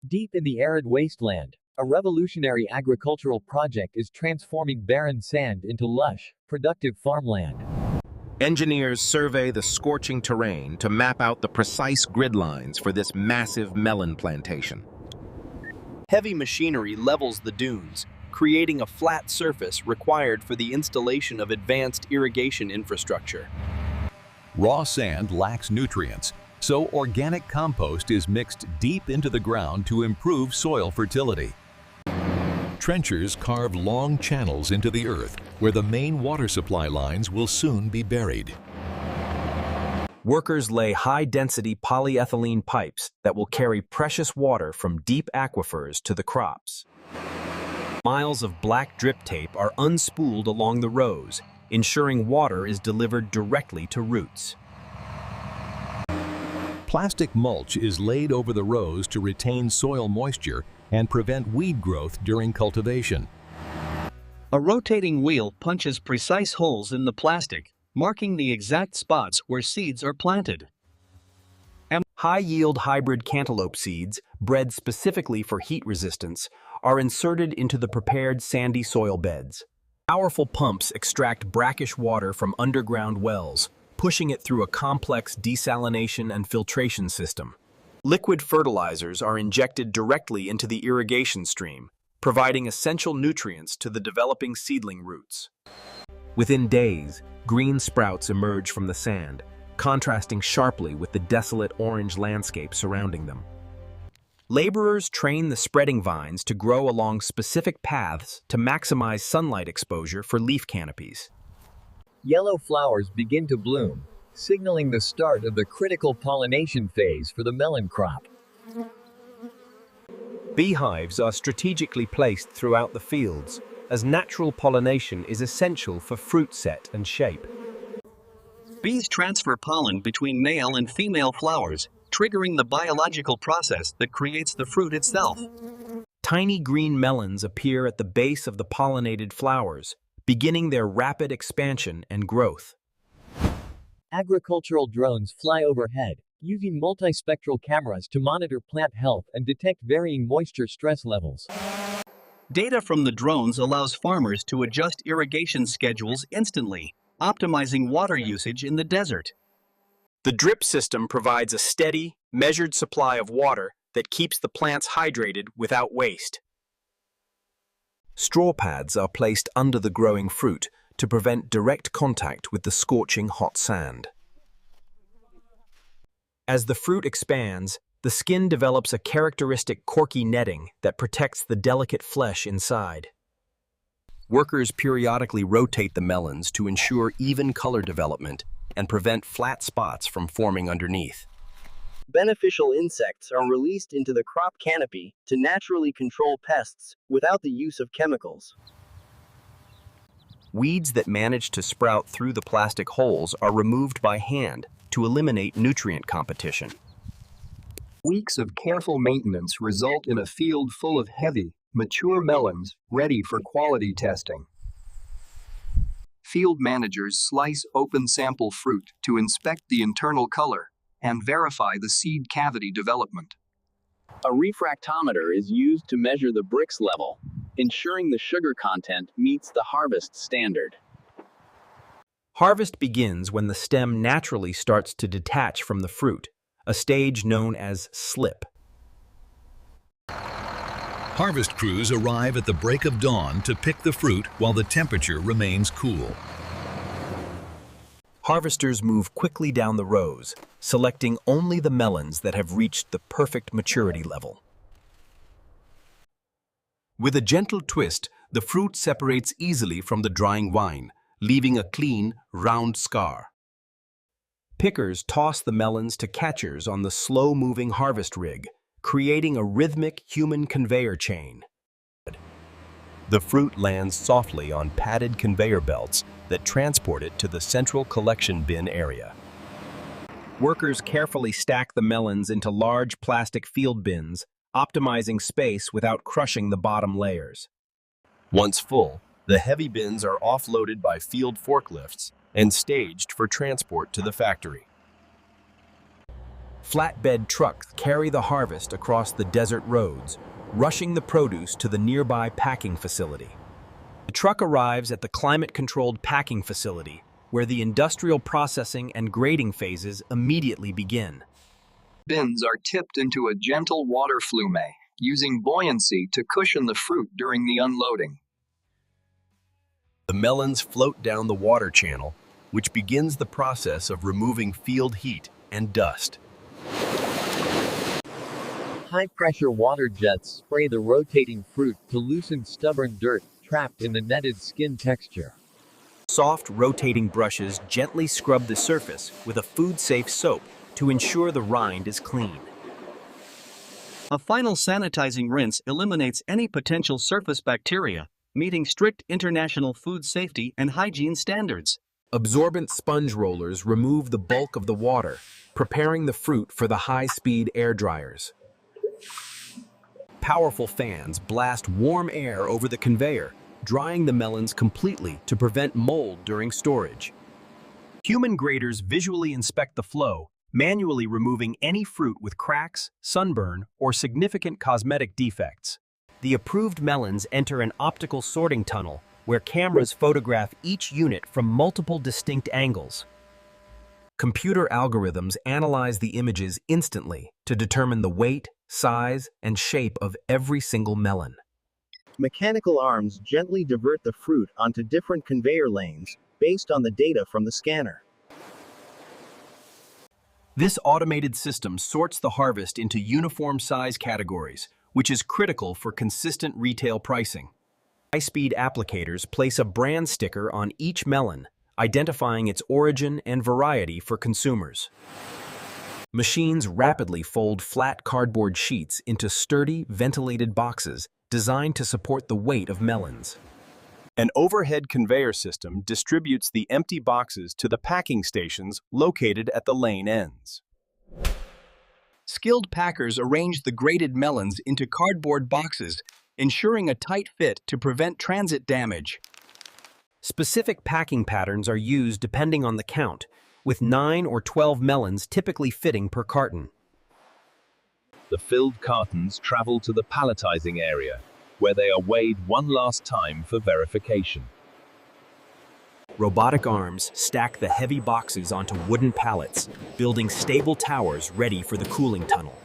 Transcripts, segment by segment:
Deep in the arid wasteland, a revolutionary agricultural project is transforming barren sand into lush, productive farmland. Engineers survey the scorching terrain to map out the precise grid lines for this massive melon plantation. Heavy machinery levels the dunes, creating a flat surface required for the installation of advanced irrigation infrastructure. Raw sand lacks nutrients, so organic compost is mixed deep into the ground to improve soil fertility. Trenchers carve long channels into the earth, where the main water supply lines will soon be buried. Workers lay high-density polyethylene pipes that will carry precious water from deep aquifers to the crops. Miles of black drip tape are unspooled along the rows, ensuring water is delivered directly to roots. Plastic mulch is laid over the rows to retain soil moisture and prevent weed growth during cultivation. A rotating wheel punches precise holes in the plastic, marking the exact spots where seeds are planted. High-yield hybrid cantaloupe seeds, bred specifically for heat resistance, are inserted into the prepared sandy soil beds. Powerful pumps extract brackish water from underground wells, pushing it through a complex desalination and filtration system. Liquid fertilizers are injected directly into the irrigation stream, providing essential nutrients to the developing seedling roots. Within days, green sprouts emerge from the sand, contrasting sharply with the desolate orange landscape surrounding them. Laborers train the spreading vines to grow along specific paths to maximize sunlight exposure for leaf canopies. Yellow flowers begin to bloom, signaling the start of the critical pollination phase for the melon crop. Beehives are strategically placed throughout the fields, as natural pollination is essential for fruit set and shape. Bees transfer pollen between male and female flowers, triggering the biological process that creates the fruit itself. Tiny green melons appear at the base of the pollinated flowers, beginning their rapid expansion and growth. Agricultural drones fly overhead, using multispectral cameras to monitor plant health and detect varying moisture stress levels. Data from the drones allows farmers to adjust irrigation schedules instantly, optimizing water usage in the desert. The drip system provides a steady, measured supply of water that keeps the plants hydrated without waste. Straw pads are placed under the growing fruit to prevent direct contact with the scorching hot sand. As the fruit expands, the skin develops a characteristic corky netting that protects the delicate flesh inside. Workers periodically rotate the melons to ensure even color development and prevent flat spots from forming underneath. Beneficial insects are released into the crop canopy to naturally control pests without the use of chemicals. Weeds that manage to sprout through the plastic holes are removed by hand to eliminate nutrient competition. Weeks of careful maintenance result in a field full of heavy, mature melons ready for quality testing. Field managers slice open sample fruit to inspect the internal color and verify the seed cavity development. A refractometer is used to measure the Brix level, ensuring the sugar content meets the harvest standard. Harvest begins when the stem naturally starts to detach from the fruit, a stage known as slip. Harvest crews arrive at the break of dawn to pick the fruit while the temperature remains cool. Harvesters move quickly down the rows, selecting only the melons that have reached the perfect maturity level. With a gentle twist, the fruit separates easily from the drying vine, leaving a clean, round scar. Pickers toss the melons to catchers on the slow-moving harvest rig, creating a rhythmic human conveyor chain. The fruit lands softly on padded conveyor belts that transport it to the central collection bin area. Workers carefully stack the melons into large plastic field bins, optimizing space without crushing the bottom layers. Once full, the heavy bins are offloaded by field forklifts and staged for transport to the factory. Flatbed trucks carry the harvest across the desert roads, rushing the produce to the nearby packing facility. The truck arrives at the climate-controlled packing facility, where the industrial processing and grading phases immediately begin. Bins are tipped into a gentle water flume, using buoyancy to cushion the fruit during the unloading. The melons float down the water channel, which begins the process of removing field heat and dust. High-pressure water jets spray the rotating fruit to loosen stubborn dirt trapped in the netted skin texture. Soft, rotating brushes gently scrub the surface with a food-safe soap to ensure the rind is clean. A final sanitizing rinse eliminates any potential surface bacteria, meeting strict international food safety and hygiene standards. Absorbent sponge rollers remove the bulk of the water, preparing the fruit for the high-speed air dryers. Powerful fans blast warm air over the conveyor, drying the melons completely to prevent mold during storage. Human graders visually inspect the flow, manually removing any fruit with cracks, sunburn, or significant cosmetic defects. The approved melons enter an optical sorting tunnel where cameras photograph each unit from multiple distinct angles. Computer algorithms analyze the images instantly to determine the weight, size, and shape of every single melon. Mechanical arms gently divert the fruit onto different conveyor lanes, based on the data from the scanner. This automated system sorts the harvest into uniform size categories, which is critical for consistent retail pricing. High-speed applicators place a brand sticker on each melon, identifying its origin and variety for consumers. Machines rapidly fold flat cardboard sheets into sturdy, ventilated boxes designed to support the weight of melons. An overhead conveyor system distributes the empty boxes to the packing stations located at the lane ends. Skilled packers arrange the graded melons into cardboard boxes, ensuring a tight fit to prevent transit damage. Specific packing patterns are used depending on the count, with 9 or 12 melons typically fitting per carton. The filled cartons travel to the palletizing area, where they are weighed one last time for verification. Robotic arms stack the heavy boxes onto wooden pallets, building stable towers ready for the cooling tunnel.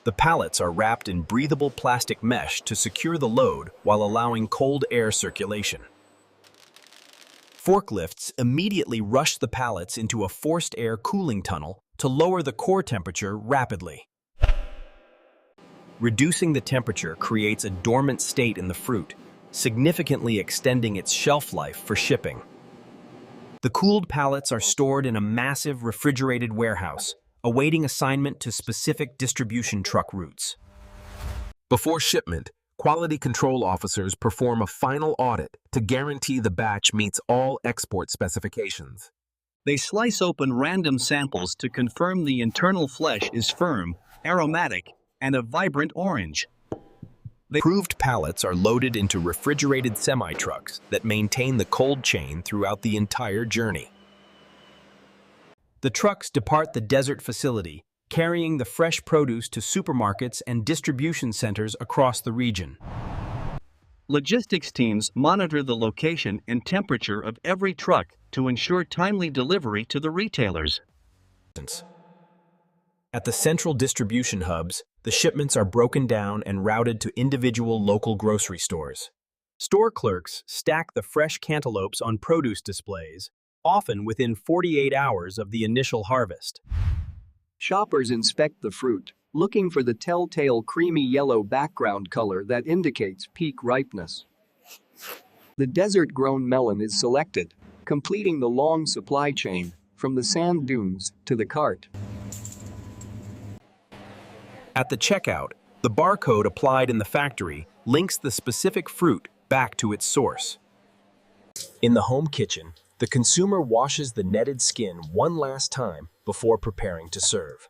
The pallets are wrapped in breathable plastic mesh to secure the load while allowing cold air circulation. Forklifts immediately rush the pallets into a forced air cooling tunnel to lower the core temperature rapidly. Reducing the temperature creates a dormant state in the fruit, significantly extending its shelf life for shipping. The cooled pallets are stored in a massive refrigerated warehouse, awaiting assignment to specific distribution truck routes. Before shipment, quality control officers perform a final audit to guarantee the batch meets all export specifications. They slice open random samples to confirm the internal flesh is firm, aromatic, and a vibrant orange. The approved pallets are loaded into refrigerated semi-trucks that maintain the cold chain throughout the entire journey. The trucks depart the desert facility, carrying the fresh produce to supermarkets and distribution centers across the region. Logistics teams monitor the location and temperature of every truck to ensure timely delivery to the retailers. At the central distribution hubs, the shipments are broken down and routed to individual local grocery stores. Store clerks stack the fresh cantaloupes on produce displays, often within 48 hours of the initial harvest. Shoppers inspect the fruit, looking for the telltale creamy yellow background color that indicates peak ripeness. The desert-grown melon is selected, completing the long supply chain from the sand dunes to the cart. At the checkout, the barcode applied in the factory links the specific fruit back to its source. In the home kitchen, the consumer washes the netted skin one last time before preparing to serve.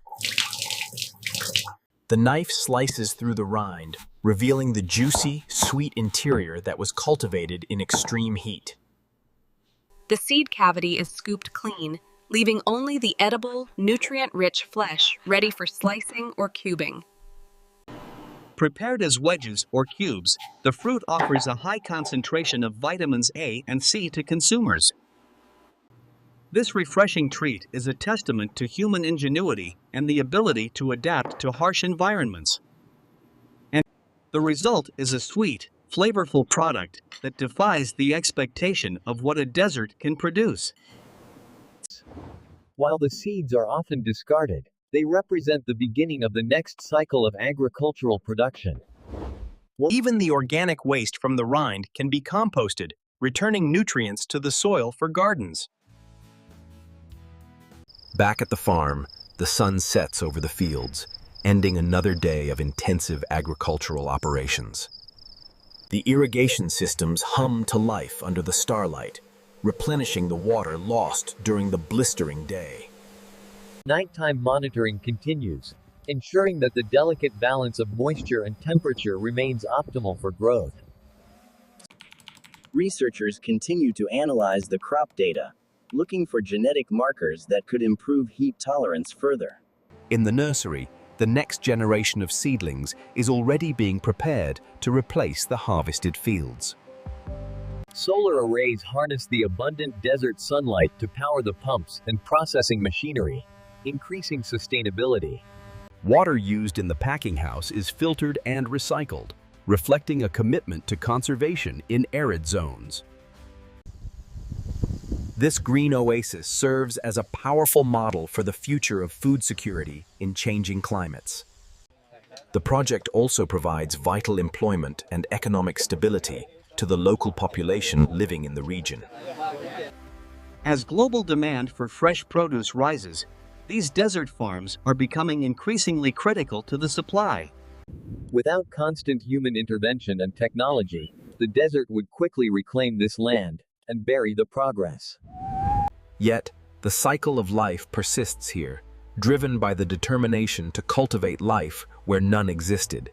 The knife slices through the rind, revealing the juicy, sweet interior that was cultivated in extreme heat. The seed cavity is scooped clean, leaving only the edible, nutrient-rich flesh ready for slicing or cubing. Prepared as wedges or cubes, the fruit offers a high concentration of vitamins A and C to consumers. This refreshing treat is a testament to human ingenuity and the ability to adapt to harsh environments. And the result is a sweet, flavorful product that defies the expectation of what a desert can produce. While the seeds are often discarded, they represent the beginning of the next cycle of agricultural production. Even the organic waste from the rind can be composted, returning nutrients to the soil for gardens. Back at the farm, the sun sets over the fields, ending another day of intensive agricultural operations. The irrigation systems hum to life under the starlight, replenishing the water lost during the blistering day. Nighttime monitoring continues, ensuring that the delicate balance of moisture and temperature remains optimal for growth. Researchers continue to analyze the crop data, looking for genetic markers that could improve heat tolerance further. In the nursery, the next generation of seedlings is already being prepared to replace the harvested fields. Solar arrays harness the abundant desert sunlight to power the pumps and processing machinery, increasing sustainability. Water used in the packing house is filtered and recycled, reflecting a commitment to conservation in arid zones. This green oasis serves as a powerful model for the future of food security in changing climates. The project also provides vital employment and economic stability to the local population living in the region. As global demand for fresh produce rises, these desert farms are becoming increasingly critical to the supply. Without constant human intervention and technology, the desert would quickly reclaim this land and bury the progress. Yet, the cycle of life persists here, driven by the determination to cultivate life where none existed.